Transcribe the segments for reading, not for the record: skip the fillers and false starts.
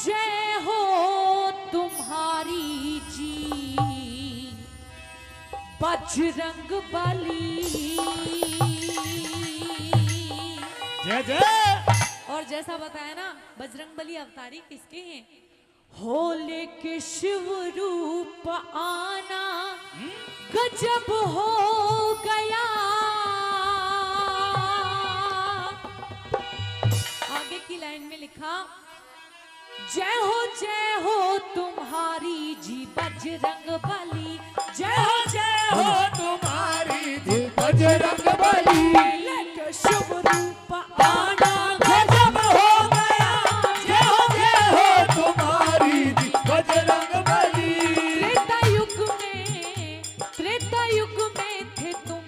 जय हो तुम्हारी जी बजरंग बली। जय जय। और जैसा बताया ना, बजरंग बली अवतारी किसके हैं? हो लेके शिव रूप आना गजब हो गया। आगे की लाइन में लिखा, जय हो तुम्हारी जी बजरंग बली। जय हो तुम्हारी जी बजरंग बली। लेके शिव रूप आना गजब हो गया। जय हो तुम्हारी जी बजरंग बली। त्रेता युग में थे तुम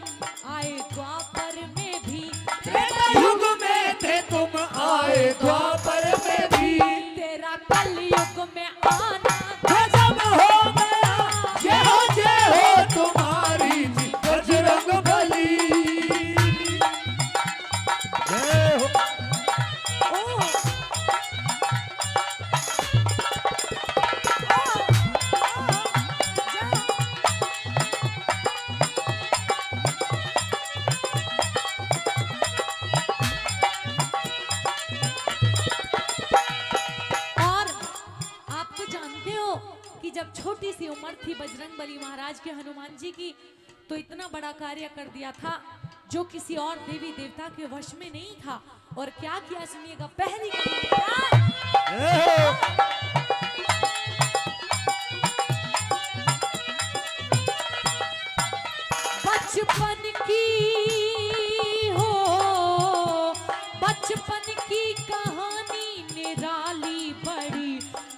आए द्वापर में भी। त्रेता युग में थे तुम आए द्वापर में भी। तेरा कलयुग में आना गजब हो गया। जय हो तुम्हारी जी बजरंग बली। जय हो। कि जब छोटी सी उम्र थी बजरंग बली महाराज के हनुमान जी की, तो इतना बड़ा कार्य कर दिया था जो किसी और देवी देवता के वश में नहीं था। और क्या किया सुनिएगा, पहली बचपन की कहानी निराली बड़ी।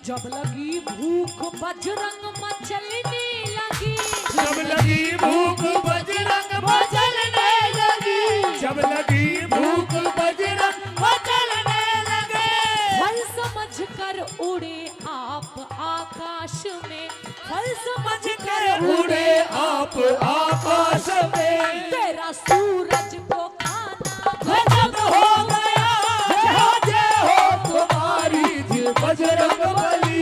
जब लगी भूख बजरंग मचलने लगी। जब लगी भूख बजरंग मचलने लगी। जब लगी भूख बजरंग मचलने लगे। फल समझ कर उड़े आप आकाश में। फल समझ कर उड़े आप आकाश में। तेरा सूरज को खाना गजब हो गया। जय हो तुम्हारी जी बजरंग बली।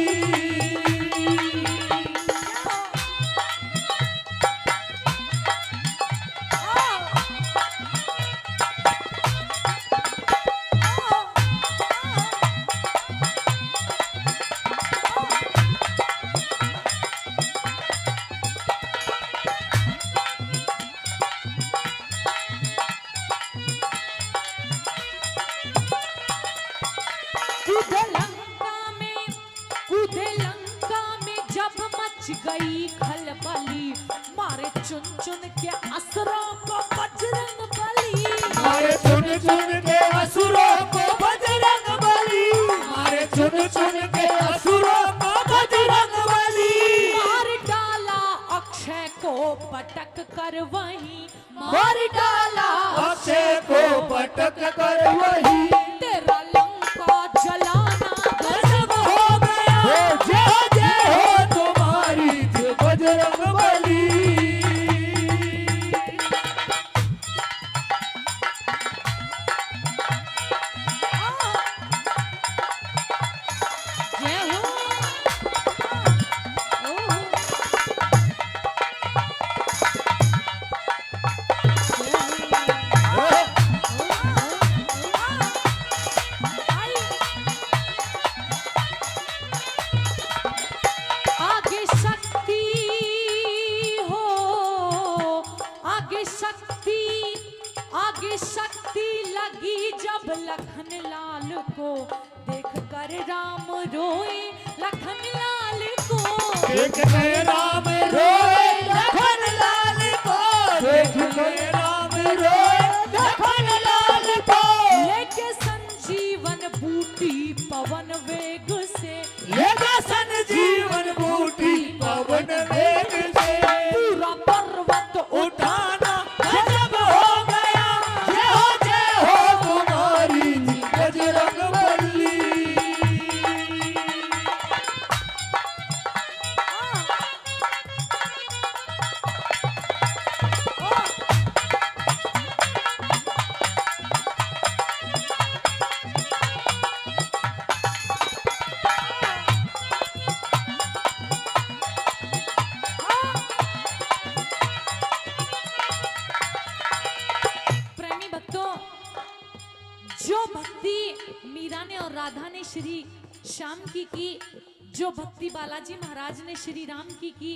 कूदे लंका में जब मच गई खलबली। मारे चुन चुन के असुरों को बजरंग बली। मारे चुन चुन के असुरों को बजरंग बली। मारे चुन चुन के असुरों को बजरंग बली। मार डाला अक्षय को पटक कर वहीं। मार डाला अक्षय को पटक कर वही। तेरा लंका जलाना गजब हो गया। जय हो तुम्हारी जी बजरंग बली। जय हो। आगे शक्ति हो, आगे शक्ति लगी जब लखन लाल को। देख कर राम रोए लखन लाल को। देख कर राम रोए लखन लाल को। देख कर राम रोए लखन लाल को। लेके संजीवन बूटी पवन वेग से। लेगा संजीवन बूटी पवन वेग से। पूरा पर्वत उठाना गजब हो गया। जय हो तुम्हारी जी बजरंग बली। जो भक्ति मीरा ने और राधा ने श्री श्याम की, जो भक्ति बालाजी महाराज ने श्री राम की,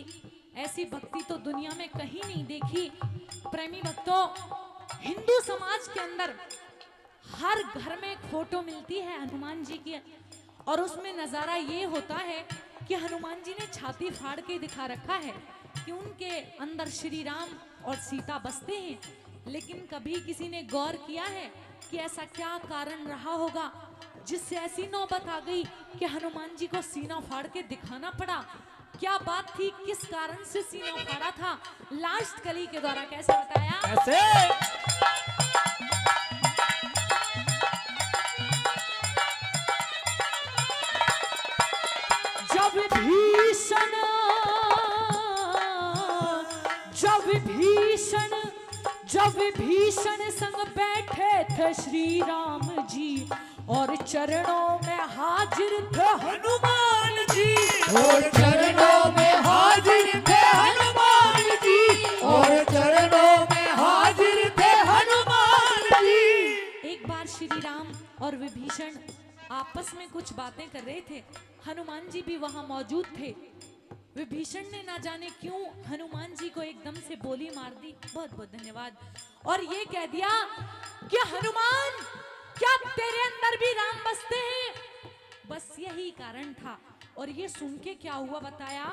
ऐसी भक्ति तो दुनिया में कहीं नहीं देखी। प्रेमी भक्तों, हिंदू समाज के अंदर हर घर में एक फोटो मिलती है हनुमान जी की, और उसमें नजारा ये होता है कि हनुमान जी ने छाती फाड़ के दिखा रखा है कि उनके अंदर श्री राम और सीता बसते हैं। लेकिन कभी किसी ने गौर किया है कि ऐसा क्या कारण रहा होगा जिससे ऐसी नौबत आ गई कि हनुमान जी को सीना फाड़ के दिखाना पड़ा? क्या बात थी, किस कारण से सीना फाड़ा था? लास्ट कली के द्वारा कैसे बताया? कैसे? जब विभीषण संग बैठे थे श्री राम जी और चरणों में हाजिर थे हनुमान जी, और चरणों में हाजिर थे हनुमान जी, और चरणों में हाजिर थे हनुमान जी। एक बार श्री राम और विभीषण आपस में कुछ बातें कर रहे थे। हनुमान जी भी वहां मौजूद थे। विभीषण ने ना जाने क्यों हनुमान जी को एकदम से बोली मार दी, बहुत बहुत धन्यवाद, और ये कह दिया कि हनुमान, क्या तेरे अंदर भी राम बसते हैं? बस यही कारण था। और ये सुन के क्या हुआ बताया?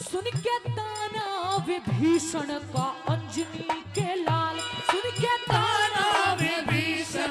सुन के ताना विभीषण का अंजनी के लाल, सुन के ताना विभीषण